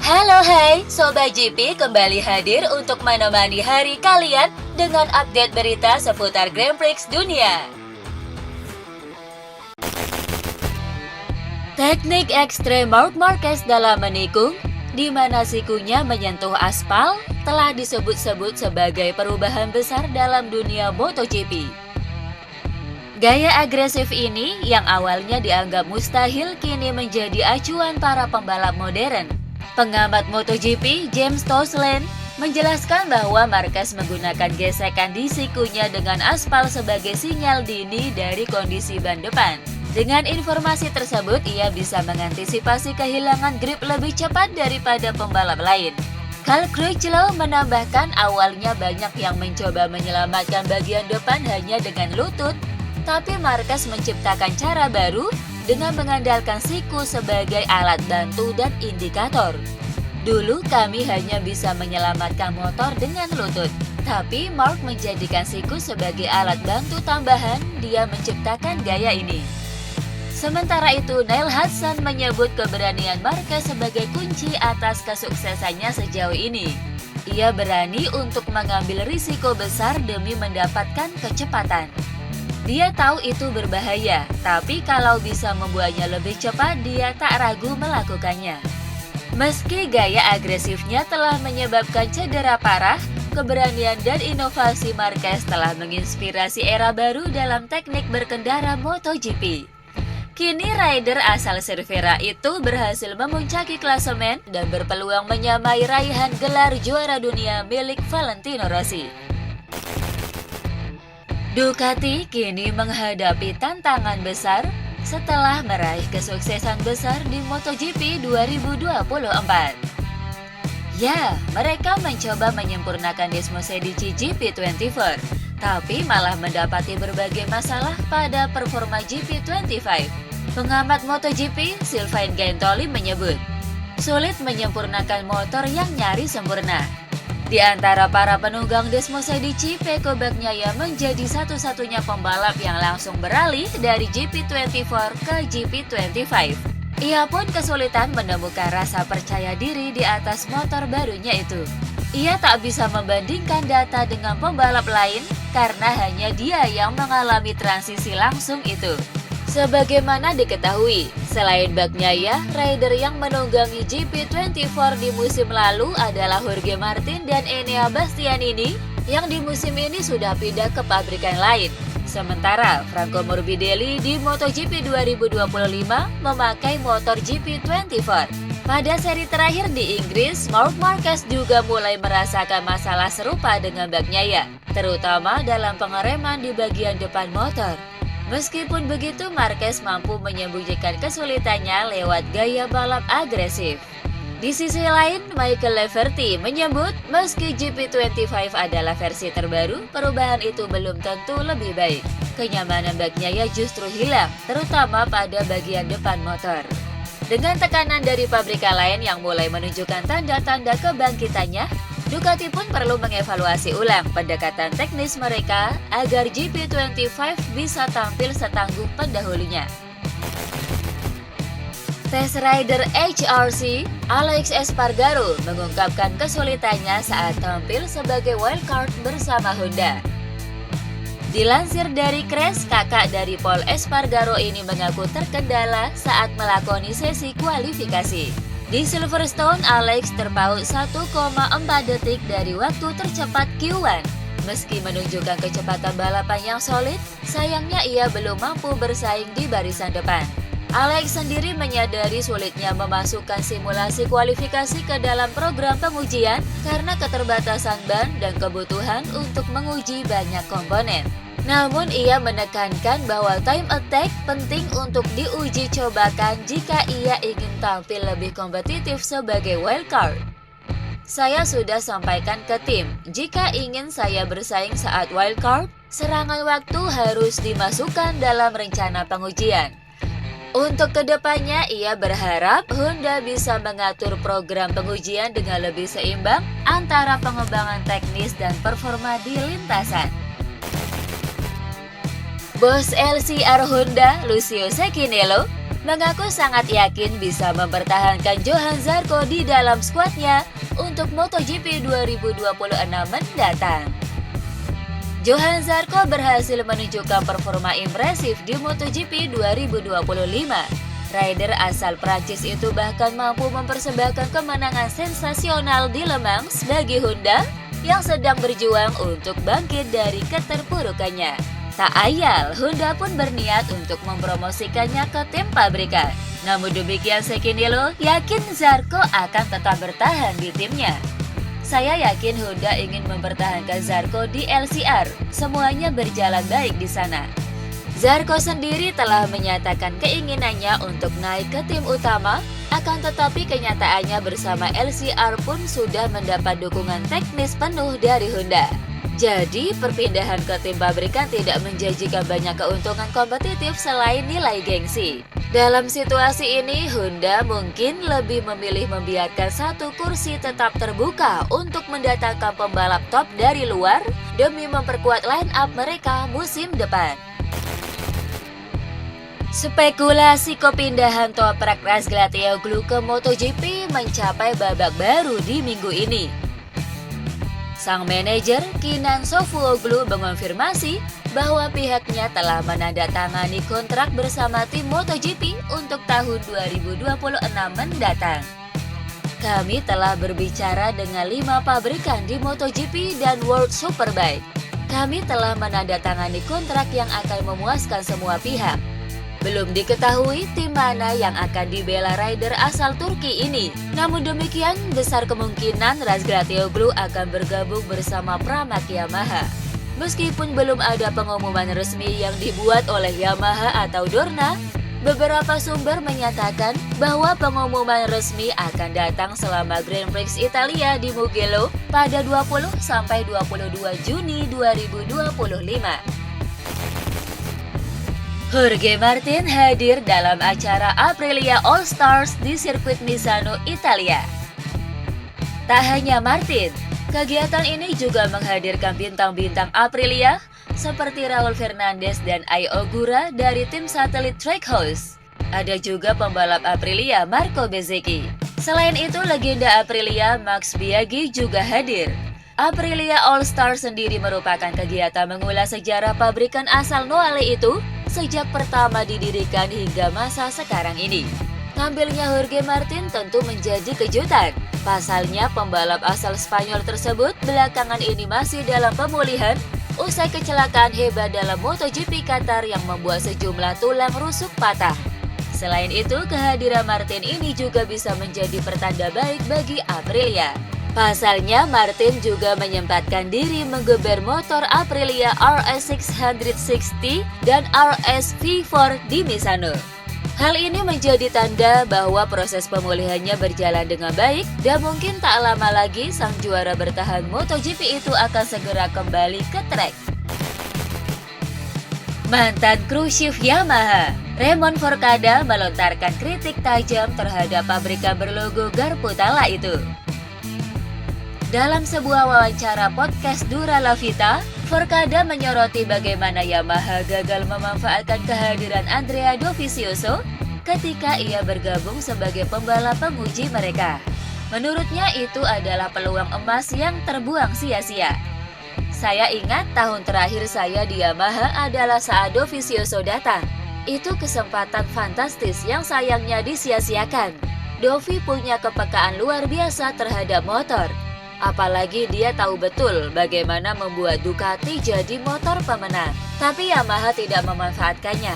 Halo hai, Sobat GP kembali hadir untuk menemani hari kalian dengan update berita seputar Grand Prix dunia. Teknik ekstrem Marc Marquez dalam menikung, di mana sikunya menyentuh aspal, telah disebut-sebut sebagai perubahan besar dalam dunia MotoGP. Gaya agresif ini yang awalnya dianggap mustahil kini menjadi acuan para pembalap modern. Pengamat MotoGP James Toseland menjelaskan bahwa Marquez menggunakan gesekan di sikunya dengan aspal sebagai sinyal dini dari kondisi ban depan. Dengan informasi tersebut, ia bisa mengantisipasi kehilangan grip lebih cepat daripada pembalap lain. Cal Crutchlow menambahkan awalnya banyak yang mencoba menyelamatkan bagian depan hanya dengan lutut, tapi Marquez menciptakan cara baru dengan mengandalkan siku sebagai alat bantu dan indikator. Dulu kami hanya bisa menyelamatkan motor dengan lutut, tapi Marc menjadikan siku sebagai alat bantu tambahan. Dia menciptakan gaya ini. Sementara itu, Neil Hudson menyebut keberanian Marquez sebagai kunci atas kesuksesannya sejauh ini. Ia berani untuk mengambil risiko besar demi mendapatkan kecepatan. Dia tahu itu berbahaya, tapi kalau bisa membuatnya lebih cepat, dia tak ragu melakukannya. Meski gaya agresifnya telah menyebabkan cedera parah, keberanian dan inovasi Marquez telah menginspirasi era baru dalam teknik berkendara MotoGP. Kini rider asal Cervera itu berhasil memuncaki klasemen dan berpeluang menyamai raihan gelar juara dunia milik Valentino Rossi. Ducati kini menghadapi tantangan besar setelah meraih kesuksesan besar di MotoGP 2024. Ya, mereka mencoba menyempurnakan Desmosedici GP24, tapi malah mendapati berbagai masalah pada performa GP25. Pengamat MotoGP, Sylvain Gintoli menyebut, sulit menyempurnakan motor yang nyaris sempurna. Di antara para penunggang Desmosedici, Pecco Bagnaia menjadi satu-satunya pembalap yang langsung beralih dari GP24 ke GP25. Ia pun kesulitan menemukan rasa percaya diri di atas motor barunya itu. Ia tak bisa membandingkan data dengan pembalap lain karena hanya dia yang mengalami transisi langsung itu. Sebagaimana diketahui, selain Bagnaia, rider yang menunggangi GP24 di musim lalu adalah Jorge Martin dan Enea Bastianini yang di musim ini sudah pindah ke pabrikan lain. Sementara Franco Morbidelli di MotoGP 2025 memakai motor GP24. Pada seri terakhir di Inggris, Marc Marquez juga mulai merasakan masalah serupa dengan Bagnaia, terutama dalam pengereman di bagian depan motor. Meskipun begitu, Marquez mampu menyembunyikan kesulitannya lewat gaya balap agresif. Di sisi lain, Michael Leverty menyebut meski GP25 adalah versi terbaru, perubahan itu belum tentu lebih baik. Kenyamanan Bagnaia justru hilang, terutama pada bagian depan motor. Dengan tekanan dari pabrikan lain yang mulai menunjukkan tanda-tanda kebangkitannya, Ducati pun perlu mengevaluasi ulang pendekatan teknis mereka agar GP25 bisa tampil setangguh pendahulunya. Test rider HRC, Alex Espargaro mengungkapkan kesulitannya saat tampil sebagai wildcard bersama Honda. Dilansir dari Crash, kakak dari Paul Espargaro ini mengaku terkendala saat melakoni sesi kualifikasi. Di Silverstone, Alex terpaut 1,4 detik dari waktu tercepat Q1. Meski menunjukkan kecepatan balapan yang solid, sayangnya ia belum mampu bersaing di barisan depan. Alex sendiri menyadari sulitnya memasukkan simulasi kualifikasi ke dalam program pengujian karena keterbatasan ban dan kebutuhan untuk menguji banyak komponen. Namun ia menekankan bahwa time attack penting untuk diuji cobakan jika ia ingin tampil lebih kompetitif sebagai wildcard. Saya sudah sampaikan ke tim, jika ingin saya bersaing saat wildcard, serangan waktu harus dimasukkan dalam rencana pengujian. Untuk kedepannya, ia berharap Honda bisa mengatur program pengujian dengan lebih seimbang antara pengembangan teknis dan performa di lintasan. Bos LCR Honda, Lucio Cecchinello, mengaku sangat yakin bisa mempertahankan Johann Zarco di dalam skuadnya untuk MotoGP 2026 mendatang. Johann Zarco berhasil menunjukkan performa impresif di MotoGP 2025. Rider asal Prancis itu bahkan mampu mempersembahkan kemenangan sensasional di Le Mans bagi Honda yang sedang berjuang untuk bangkit dari keterpurukannya. Tak ayal, Honda pun berniat untuk mempromosikannya ke tim pabrikan. Namun demikian Sekinilo yakin Zarco akan tetap bertahan di timnya. Saya yakin Honda ingin mempertahankan Zarco di LCR. Semuanya berjalan baik di sana. Zarco sendiri telah menyatakan keinginannya untuk naik ke tim utama, akan tetapi kenyataannya bersama LCR pun sudah mendapat dukungan teknis penuh dari Honda. Jadi, perpindahan ke tim pabrikan tidak menjanjikan banyak keuntungan kompetitif selain nilai gengsi. Dalam situasi ini, Honda mungkin lebih memilih membiarkan satu kursi tetap terbuka untuk mendatangkan pembalap top dari luar demi memperkuat line up mereka musim depan. Spekulasi kepindahan Toprak Razgatlioglu ke MotoGP mencapai babak baru di minggu ini. Sang manajer Kenan Sofuoglu mengonfirmasi bahwa pihaknya telah menandatangani kontrak bersama tim MotoGP untuk tahun 2026 mendatang. Kami telah berbicara dengan 5 pabrikan di MotoGP dan World Superbike. Kami telah menandatangani kontrak yang akan memuaskan semua pihak. Belum diketahui tim mana yang akan dibela rider asal Turki ini. Namun demikian, besar kemungkinan Razgatlioglu akan bergabung bersama Pramac Yamaha. Meskipun belum ada pengumuman resmi yang dibuat oleh Yamaha atau Dorna, beberapa sumber menyatakan bahwa pengumuman resmi akan datang selama Grand Prix Italia di Mugello pada 20-22 Juni 2025. Jorge Martin hadir dalam acara Aprilia All Stars di sirkuit Misano, Italia. Tak hanya Martin, kegiatan ini juga menghadirkan bintang-bintang Aprilia seperti Raul Fernandez dan Ai Ogura dari tim satelit Trackhouse. Ada juga pembalap Aprilia Marco Bezzecchi. Selain itu, legenda Aprilia Max Biaggi juga hadir. Aprilia All Star sendiri merupakan kegiatan mengulas sejarah pabrikan asal Noale itu sejak pertama didirikan hingga masa sekarang ini. Tampilnya Jorge Martin tentu menjadi kejutan. Pasalnya, pembalap asal Spanyol tersebut belakangan ini masih dalam pemulihan usai kecelakaan hebat dalam MotoGP Qatar yang membuat sejumlah tulang rusuk patah. Selain itu, kehadiran Martin ini juga bisa menjadi pertanda baik bagi Aprilia. Pasalnya, Martin juga menyempatkan diri menggeber motor Aprilia RS660 dan RS V4 di Misano. Hal ini menjadi tanda bahwa proses pemulihannya berjalan dengan baik dan mungkin tak lama lagi sang juara bertahan MotoGP itu akan segera kembali ke trek. Mantan kru chief Yamaha, Raymond Forcada melontarkan kritik tajam terhadap pabrikan berlogo Garputala itu. Dalam sebuah wawancara podcast Dura La Vita, Forcada menyoroti bagaimana Yamaha gagal memanfaatkan kehadiran Andrea Dovizioso ketika ia bergabung sebagai pembalap penguji mereka. Menurutnya itu adalah peluang emas yang terbuang sia-sia. Saya ingat tahun terakhir saya di Yamaha adalah saat Dovizioso datang. Itu kesempatan fantastis yang sayangnya disia-siakan. Dovi punya kepekaan luar biasa terhadap motor. Apalagi dia tahu betul bagaimana membuat Ducati jadi motor pemenang. Tapi Yamaha tidak memanfaatkannya.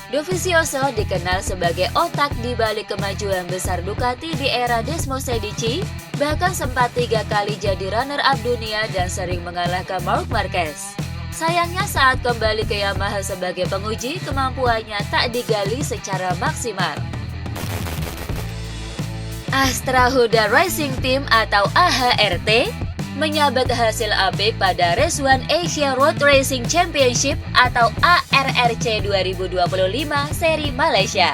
Dovizioso dikenal sebagai otak di balik kemajuan besar Ducati di era Desmosedici, bahkan sempat 3 kali jadi runner-up dunia dan sering mengalahkan Marc Marquez. Sayangnya saat kembali ke Yamaha sebagai penguji, kemampuannya tak digali secara maksimal. Astra Hoda Racing Team atau AHRT menyabet hasil apik pada Race 1 Asia Road Racing Championship atau ARRC 2025 seri Malaysia.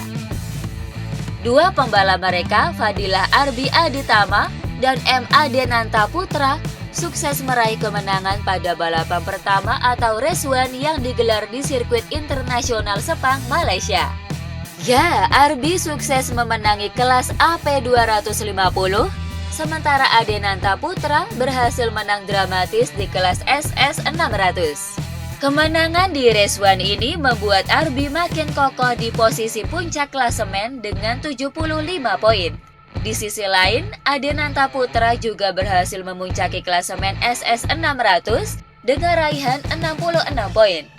Dua pembalap mereka, Fadilah Arbi Aditama dan M. Adenanta Putra, sukses meraih kemenangan pada balapan pertama atau Race 1 yang digelar di sirkuit internasional Sepang, Malaysia. Ya, Arbi sukses memenangi kelas AP250, sementara Adenanta Putra berhasil menang dramatis di kelas SS600. Kemenangan di race 1 ini membuat Arbi makin kokoh di posisi puncak klasemen dengan 75 poin. Di sisi lain, Adenanta Putra juga berhasil memuncaki klasemen SS600 dengan raihan 66 poin.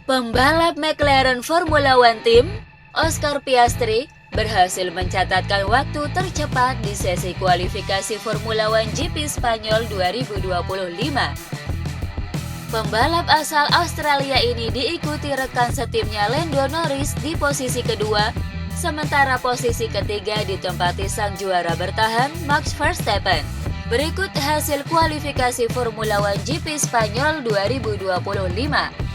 Pembalap McLaren Formula One Team, Oscar Piastri, berhasil mencatatkan waktu tercepat di sesi kualifikasi Formula One GP Spanyol 2025. Pembalap asal Australia ini diikuti rekan setimnya Lando Norris di posisi kedua, sementara posisi ketiga ditempati sang juara bertahan Max Verstappen. Berikut hasil kualifikasi Formula One GP Spanyol 2025.